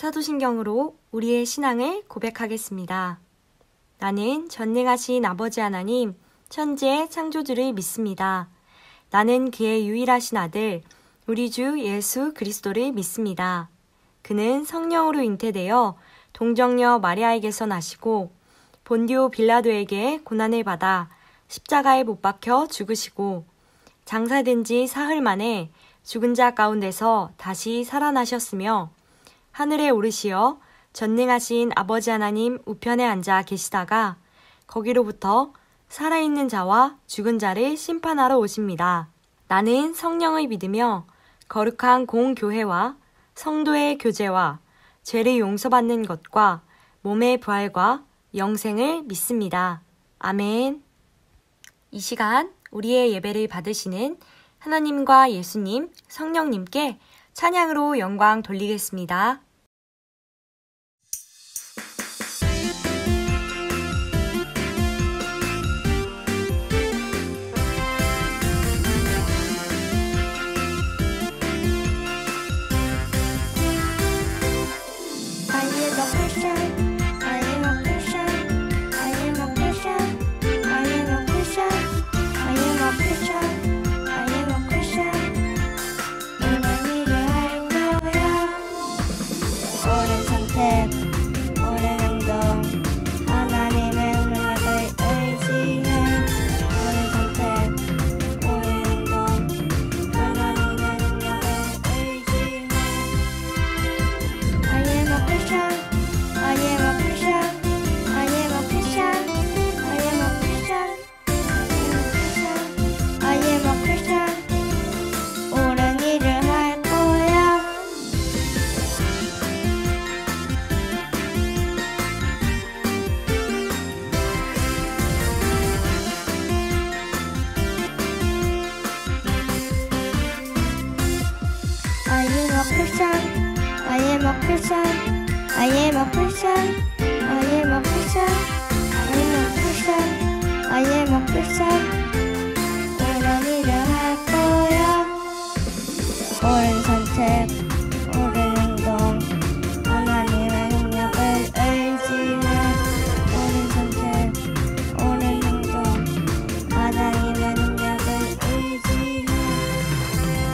사도신경으로 우리의 신앙을 고백하겠습니다. 나는 전능하신 아버지 하나님, 천지의 창조주를 믿습니다. 나는 그의 유일하신 아들, 우리 주 예수 그리스도를 믿습니다. 그는 성령으로 잉태되어 동정녀 마리아에게서 나시고 본디오 빌라도에게 고난을 받아 십자가에 못 박혀 죽으시고 장사된 지 사흘 만에 죽은 자 가운데서 다시 살아나셨으며 하늘에 오르시어 전능하신 아버지 하나님 우편에 앉아 계시다가 거기로부터 살아있는 자와 죽은 자를 심판하러 오십니다. 나는 성령을 믿으며 거룩한 공교회와 성도의 교제와 죄를 용서받는 것과 몸의 부활과 영생을 믿습니다. 아멘. 이 시간 우리의 예배를 받으시는 하나님과 예수님, 성령님께 찬양으로 영광 돌리겠습니다. 옳은 선택, 옳은 행동, 하나님의 능력을 의지해. 옳은 선택, 옳은 행동, 하나님의 능력을 의지해.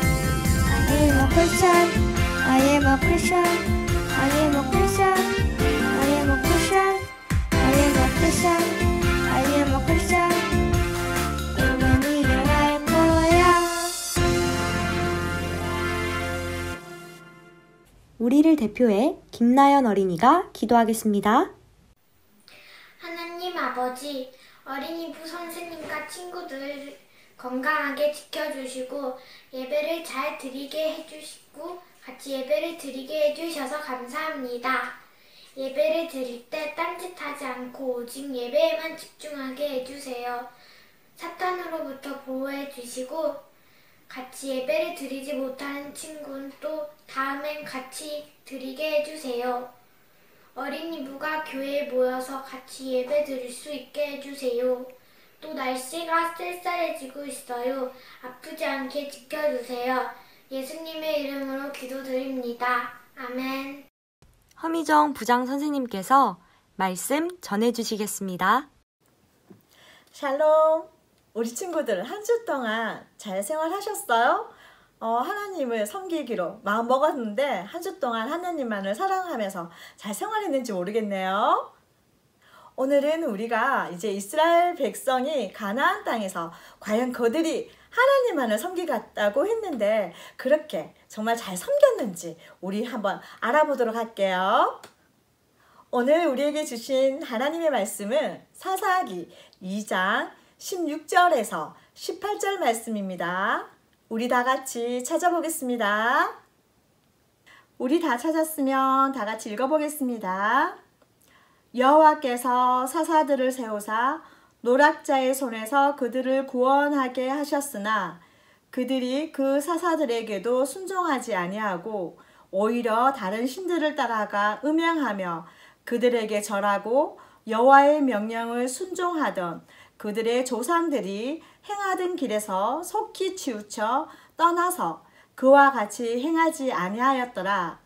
I am a Christian, I am a Christian, I am a Christian, I am a Christian, I am a Christian, I am a Christian. 옳은 일을 할 거야. 우리를 대표해 김나연 어린이가 기도하겠습니다. 하나님 아버지, 어린이부 선생님과 친구들 건강하게 지켜주시고 예배를 잘 드리게 해주시고 같이 예배를 드리게 해주셔서 감사합니다. 예배를 드릴 때 딴짓하지 않고 오직 예배에만 집중하게 해주세요. 사탄으로부터 보호해 주시고 같이 예배를 드리지 못하는 친구는 또 다음엔 같이 드리게 해주세요. 어린이부가 교회에 모여서 같이 예배 드릴 수 있게 해주세요. 또 날씨가 쌀쌀해지고 있어요. 아프지 않게 지켜주세요. 예수님의 이름으로 기도드립니다. 아멘. 허미정 부장 선생님께서 말씀 전해주시겠습니다. 샬롬! 우리 친구들 한 주 동안 잘 생활하셨어요? 하나님을 섬기기로 마음 먹었는데 한 주 동안 하나님만을 사랑하면서 잘 생활했는지 모르겠네요. 오늘은 우리가 이제 이스라엘 백성이 가나안 땅에서 과연 그들이 하나님만을 섬기겠다고 했는데 그렇게 정말 잘 섬겼는지 우리 한번 알아보도록 할게요. 오늘 우리에게 주신 하나님의 말씀은 사사기 2장 16절에서 18절 말씀입니다. 우리 다 같이 찾아보겠습니다. 우리 다 찾았으면 다 같이 읽어보겠습니다. 여호와께서 사사들을 세우사 노략자의 손에서 그들을 구원하게 하셨으나 그들이 그 사사들에게도 순종하지 아니하고 오히려 다른 신들을 따라가 음행하며 그들에게 절하고 여호와의 명령을 순종하던 그들의 조상들이 행하던 길에서 속히 치우쳐 떠나서 그와 같이 행하지 아니하였더라.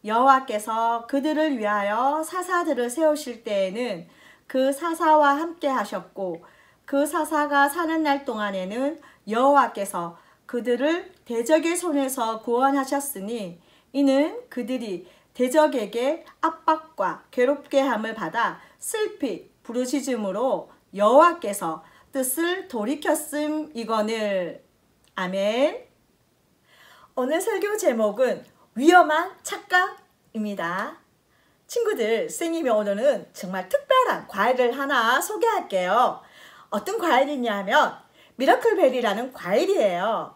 여호와께서 그들을 위하여 사사들을 세우실 때에는 그 사사와 함께 하셨고 그 사사가 사는 날 동안에는 여호와께서 그들을 대적의 손에서 구원하셨으니 이는 그들이 대적에게 압박과 괴롭게 함을 받아 슬피 부르짖음으로 여호와께서 뜻을 돌이켰음이거늘. 아멘. 오늘 설교 제목은 위험한 착각입니다. 친구들, 선생님이 오늘은 정말 특별한 과일을 하나 소개할게요. 어떤 과일이냐면 미라클베리라는 과일이에요.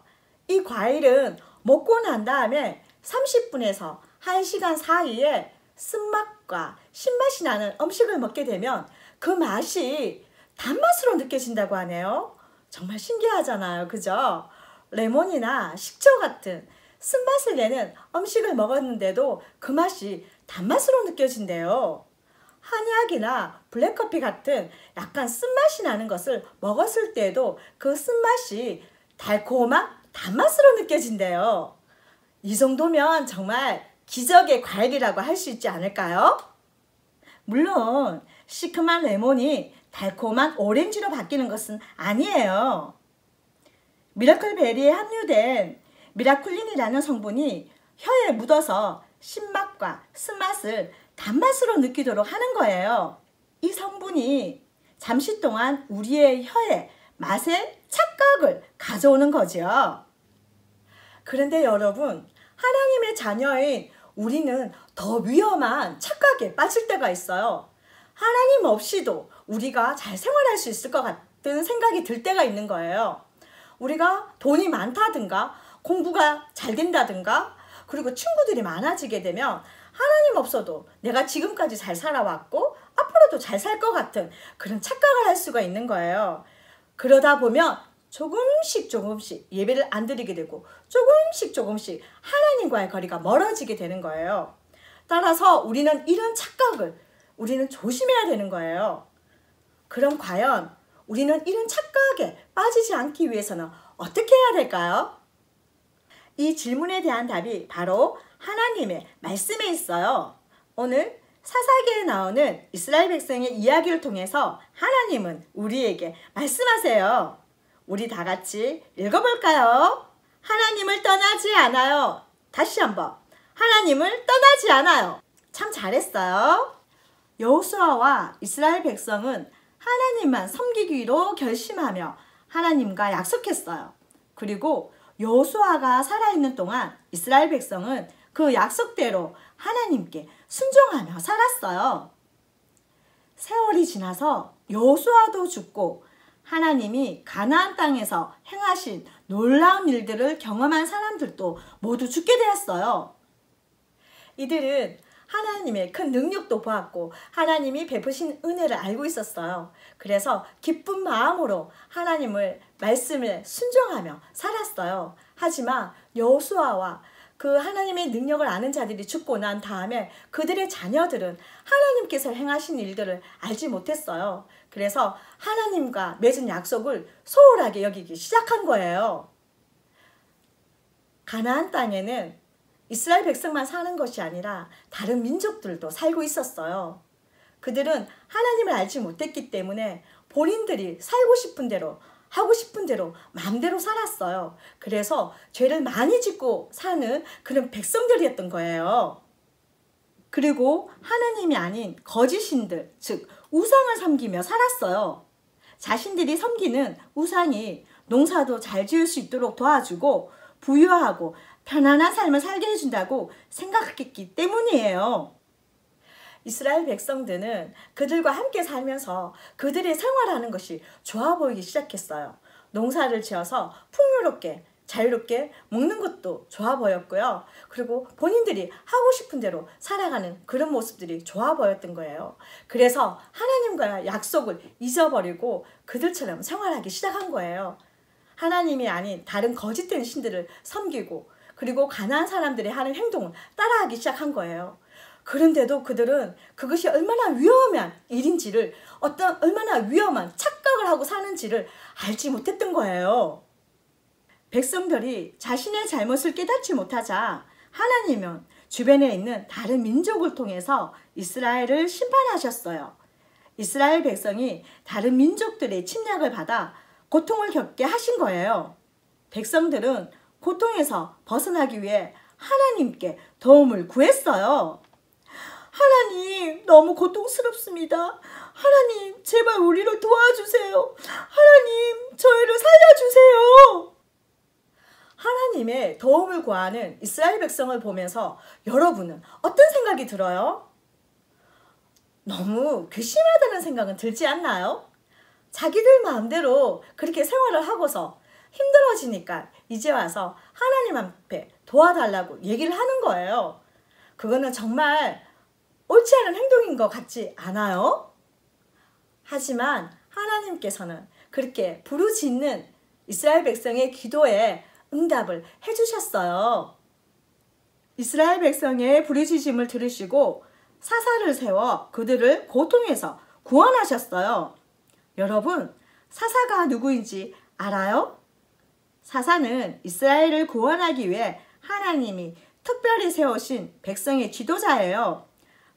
이 과일은 먹고 난 다음에 30분에서 1시간 사이에 쓴맛과 신맛이 나는 음식을 먹게 되면 그 맛이 단맛으로 느껴진다고 하네요. 정말 신기하잖아요. 그죠? 레몬이나 식초 같은 쓴맛을 내는 음식을 먹었는데도 그 맛이 단맛으로 느껴진대요. 한약이나 블랙커피 같은 약간 쓴맛이 나는 것을 먹었을 때도 그 쓴맛이 달콤한 단맛으로 느껴진대요. 이 정도면 정말 기적의 과일이라고 할 수 있지 않을까요? 물론 시큼한 레몬이 달콤한 오렌지로 바뀌는 것은 아니에요. 미라클베리에 함유된 미라클린이라는 성분이 혀에 묻어서 신맛과 쓴맛을 단맛으로 느끼도록 하는 거예요. 이 성분이 잠시 동안 우리의 혀에 맛의 착각을 가져오는 거죠. 그런데 여러분, 하나님의 자녀인 우리는 더 위험한 착각에 빠질 때가 있어요. 하나님 없이도 우리가 잘 생활할 수 있을 것 같은 생각이 들 때가 있는 거예요. 우리가 돈이 많다든가 공부가 잘 된다든가 그리고 친구들이 많아지게 되면 하나님 없어도 내가 지금까지 잘 살아왔고 앞으로도 잘 살 것 같은 그런 착각을 할 수가 있는 거예요. 그러다 보면 조금씩 예배를 안 드리게 되고 조금씩 하나님과의 거리가 멀어지게 되는 거예요. 따라서 우리는 이런 착각을 우리는 조심해야 되는 거예요. 그럼 과연 우리는 이런 착각에 빠지지 않기 위해서는 어떻게 해야 될까요? 이 질문에 대한 답이 바로 하나님의 말씀에 있어요. 오늘 사사기에 나오는 이스라엘 백성의 이야기를 통해서 하나님은 우리에게 말씀하세요. 우리 다 같이 읽어볼까요? 하나님을 떠나지 않아요. 다시 한번. 하나님을 떠나지 않아요. 참 잘했어요. 여호수아와 이스라엘 백성은 하나님만 섬기기로 결심하며 하나님과 약속했어요. 그리고 여호수아가 살아있는 동안 이스라엘 백성은 그 약속대로 하나님께 순종하며 살았어요. 세월이 지나서 여호수아도 죽고 하나님이 가나안 땅에서 행하신 놀라운 일들을 경험한 사람들도 모두 죽게 되었어요. 이들은 하나님의 큰 능력도 보았고 하나님이 베푸신 은혜를 알고 있었어요. 그래서 기쁜 마음으로 하나님을 말씀을 순종하며 살았어요. 하지만 여호수아와 그 하나님의 능력을 아는 자들이 죽고 난 다음에 그들의 자녀들은 하나님께서 행하신 일들을 알지 못했어요. 그래서 하나님과 맺은 약속을 소홀하게 여기기 시작한 거예요. 가나안 땅에는 이스라엘 백성만 사는 것이 아니라 다른 민족들도 살고 있었어요. 그들은 하나님을 알지 못했기 때문에 본인들이 살고 싶은 대로 하고 싶은 대로 마음대로 살았어요. 그래서 죄를 많이 짓고 사는 그런 백성들이었던 거예요. 그리고 하나님이 아닌 거짓신들, 즉 우상을 섬기며 살았어요. 자신들이 섬기는 우상이 농사도 잘 지을 수 있도록 도와주고 부유하고 편안한 삶을 살게 해준다고 생각했기 때문이에요. 이스라엘 백성들은 그들과 함께 살면서 그들의 생활하는 것이 좋아 보이기 시작했어요. 농사를 지어서 풍요롭게 자유롭게 먹는 것도 좋아 보였고요. 그리고 본인들이 하고 싶은 대로 살아가는 그런 모습들이 좋아 보였던 거예요. 그래서 하나님과의 약속을 잊어버리고 그들처럼 생활하기 시작한 거예요. 하나님이 아닌 다른 거짓된 신들을 섬기고 그리고 가나안 사람들이 하는 행동을 따라하기 시작한 거예요. 그런데도 그들은 그것이 얼마나 위험한 일인지를 얼마나 위험한 착각을 하고 사는지를 알지 못했던 거예요. 백성들이 자신의 잘못을 깨닫지 못하자 하나님은 주변에 있는 다른 민족을 통해서 이스라엘을 심판하셨어요. 이스라엘 백성이 다른 민족들의 침략을 받아 고통을 겪게 하신 거예요. 백성들은 고통에서 벗어나기 위해 하나님께 도움을 구했어요. 하나님, 너무 고통스럽습니다. 하나님, 제발 우리를 도와주세요. 하나님, 저희를 살려주세요. 하나님의 도움을 구하는 이스라엘 백성을 보면서 여러분은 어떤 생각이 들어요? 너무 괘씸하다는 생각은 들지 않나요? 자기들 마음대로 그렇게 생활을 하고서 힘들어지니까 이제 와서 하나님 앞에 도와달라고 얘기를 하는 거예요. 그거는 정말 옳지 않은 행동인 것 같지 않아요? 하지만 하나님께서는 그렇게 부르짖는 이스라엘 백성의 기도에 응답을 해주셨어요. 이스라엘 백성의 부르짖음을 들으시고 사사를 세워 그들을 고통에서 구원하셨어요. 여러분, 사사가 누구인지 알아요? 사사는 이스라엘을 구원하기 위해 하나님이 특별히 세우신 백성의 지도자예요.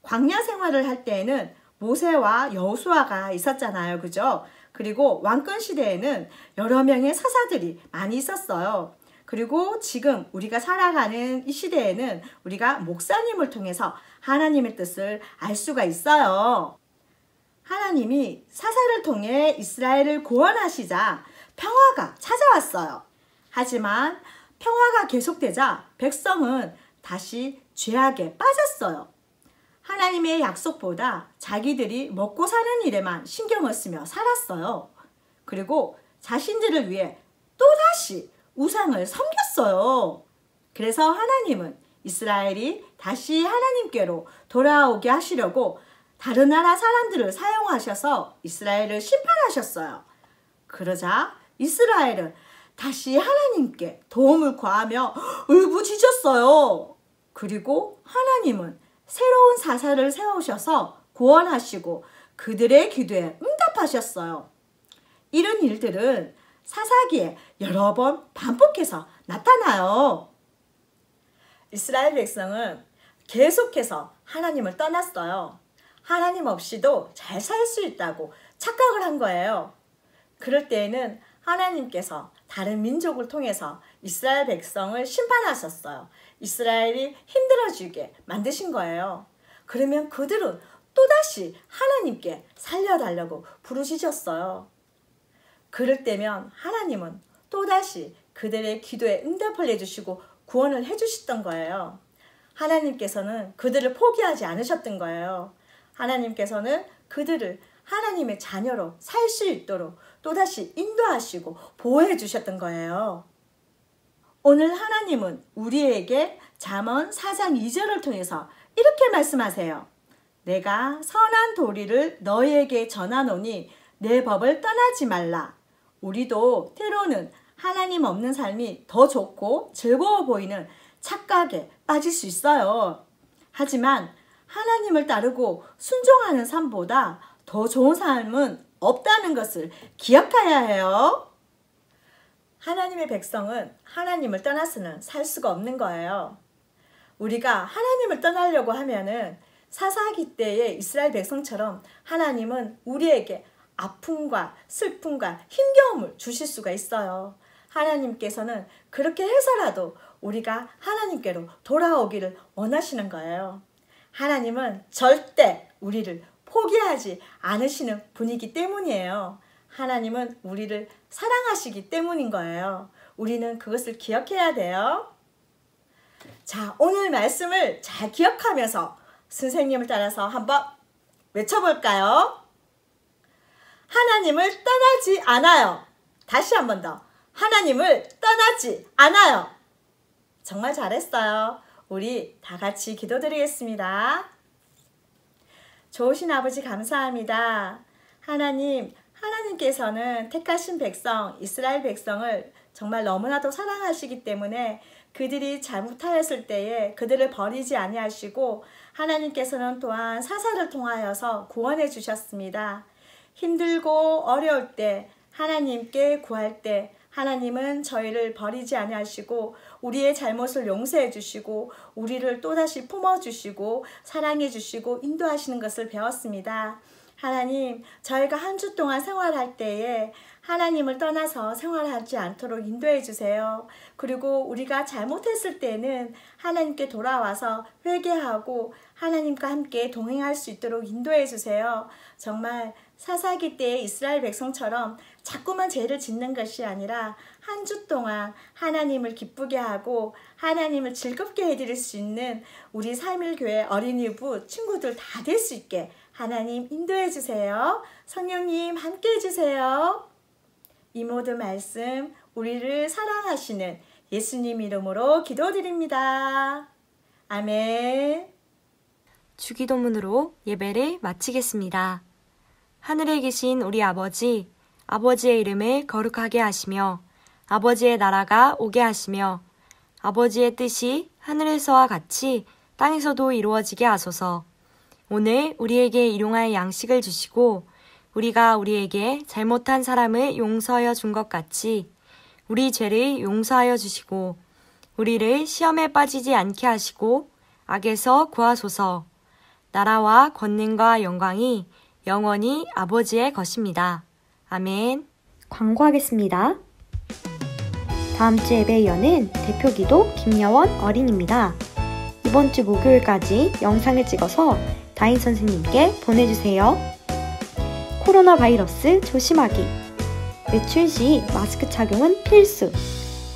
광야 생활을 할 때에는 모세와 여호수아가 있었잖아요. 그죠? 그리고 왕권 시대에는 여러 명의 사사들이 많이 있었어요. 그리고 지금 우리가 살아가는 이 시대에는 우리가 목사님을 통해서 하나님의 뜻을 알 수가 있어요. 하나님이 사사를 통해 이스라엘을 구원하시자 평화가 찾아왔어요. 하지만 평화가 계속되자 백성은 다시 죄악에 빠졌어요. 하나님의 약속보다 자기들이 먹고 사는 일에만 신경을 쓰며 살았어요. 그리고 자신들을 위해 또다시 우상을 섬겼어요. 그래서 하나님은 이스라엘이 다시 하나님께로 돌아오게 하시려고 다른 나라 사람들을 사용하셔서 이스라엘을 심판하셨어요. 그러자 이스라엘은 다시 하나님께 도움을 구하며 울부짖었어요. 그리고 하나님은 새로운 사사를 세우셔서 구원하시고 그들의 기도에 응답하셨어요. 이런 일들은 사사기에 여러 번 반복해서 나타나요. 이스라엘 백성은 계속해서 하나님을 떠났어요. 하나님 없이도 잘 살 수 있다고 착각을 한 거예요. 그럴 때에는 하나님께서 다른 민족을 통해서 이스라엘 백성을 심판하셨어요. 이스라엘이 힘들어지게 만드신 거예요. 그러면 그들은 또다시 하나님께 살려달라고 부르짖었어요. 그럴 때면 하나님은 또다시 그들의 기도에 응답을 해주시고 구원을 해주셨던 거예요. 하나님께서는 그들을 포기하지 않으셨던 거예요. 하나님께서는 그들을 하나님의 자녀로 살 수 있도록 또다시 인도하시고 보호해 주셨던 거예요. 오늘 하나님은 우리에게 잠언 4장 2절을 통해서 이렇게 말씀하세요. 내가 선한 도리를 너희에게 전하노니 내 법을 떠나지 말라. 우리도 때로는 하나님 없는 삶이 더 좋고 즐거워 보이는 착각에 빠질 수 있어요. 하지만 하나님을 따르고 순종하는 삶보다 더 좋은 삶은 없다는 것을 기억해야 해요. 하나님의 백성은 하나님을 떠나서는 살 수가 없는 거예요. 우리가 하나님을 떠나려고 하면은 사사기 때의 이스라엘 백성처럼 하나님은 우리에게 아픔과 슬픔과 힘겨움을 주실 수가 있어요. 하나님께서는 그렇게 해서라도 우리가 하나님께로 돌아오기를 원하시는 거예요. 하나님은 절대 우리를 포기하지 않으시는 분이기 때문이에요. 하나님은 우리를 사랑하시기 때문인 거예요. 우리는 그것을 기억해야 돼요. 자, 오늘 말씀을 잘 기억하면서 선생님을 따라서 한번 외쳐볼까요? 하나님을 떠나지 않아요. 다시 한 번 더. 하나님을 떠나지 않아요. 정말 잘했어요. 우리 다 같이 기도드리겠습니다. 좋으신 아버지 감사합니다. 하나님께서는 택하신 백성, 이스라엘 백성을 정말 너무나도 사랑하시기 때문에 그들이 잘못하였을 때에 그들을 버리지 아니하시고 하나님께서는 또한 사사를 통하여서 구원해 주셨습니다. 힘들고 어려울 때 하나님께 구할 때 하나님은 저희를 버리지 아니하시고 우리의 잘못을 용서해 주시고 우리를 또다시 품어주시고 사랑해 주시고 인도하시는 것을 배웠습니다. 하나님, 저희가 한 주 동안 생활할 때에 하나님을 떠나서 생활하지 않도록 인도해 주세요. 그리고 우리가 잘못했을 때는 하나님께 돌아와서 회개하고 하나님과 함께 동행할 수 있도록 인도해 주세요. 정말 사사기 때의 이스라엘 백성처럼 자꾸만 죄를 짓는 것이 아니라 한 주 동안 하나님을 기쁘게 하고 하나님을 즐겁게 해드릴 수 있는 우리 3.1교회 어린이부 친구들 다 될 수 있게 하나님 인도해 주세요. 성령님 함께 해주세요. 이 모든 말씀 우리를 사랑하시는 예수님 이름으로 기도드립니다. 아멘. 주기도문으로 예배를 마치겠습니다. 하늘에 계신 우리 아버지, 아버지의 이름을 거룩하게 하시며 아버지의 나라가 오게 하시며 아버지의 뜻이 하늘에서와 같이 땅에서도 이루어지게 하소서. 오늘 우리에게 일용할 양식을 주시고 우리가 우리에게 잘못한 사람을 용서하여 준 것 같이 우리 죄를 용서하여 주시고 우리를 시험에 빠지지 않게 하시고 악에서 구하소서. 나라와 권능과 영광이 영원히 아버지의 것입니다. 아멘. 광고하겠습니다. 다음 주 예배 이어는 대표기도 김여원 어린입니다. 이번 주 목요일까지 영상을 찍어서 다인 선생님께 보내주세요. 코로나 바이러스 조심하기. 외출 시 마스크 착용은 필수.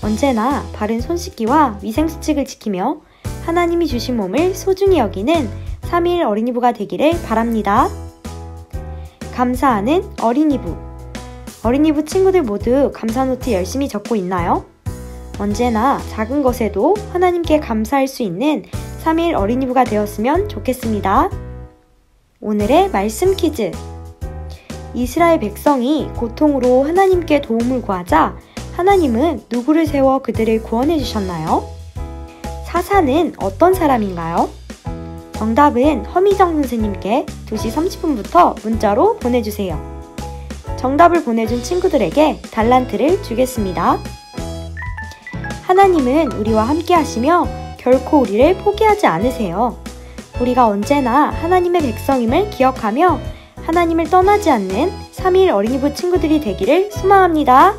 언제나 바른 손 씻기와 위생수칙을 지키며 하나님이 주신 몸을 소중히 여기는 3.1 어린이부가 되기를 바랍니다. 감사하는 어린이부. 어린이부 친구들 모두 감사노트 열심히 적고 있나요? 언제나 작은 것에도 하나님께 감사할 수 있는 3.1 어린이부가 되었으면 좋겠습니다. 오늘의 말씀 퀴즈. 이스라엘 백성이 고통으로 하나님께 도움을 구하자 하나님은 누구를 세워 그들을 구원해 주셨나요? 사사는 어떤 사람인가요? 정답은 허미정 선생님께 2시 30분부터 문자로 보내주세요. 정답을 보내준 친구들에게 달란트를 주겠습니다. 하나님은 우리와 함께 하시며 결코 우리를 포기하지 않으세요. 우리가 언제나 하나님의 백성임을 기억하며 하나님을 떠나지 않는 3.1 어린이부 친구들이 되기를 소망합니다.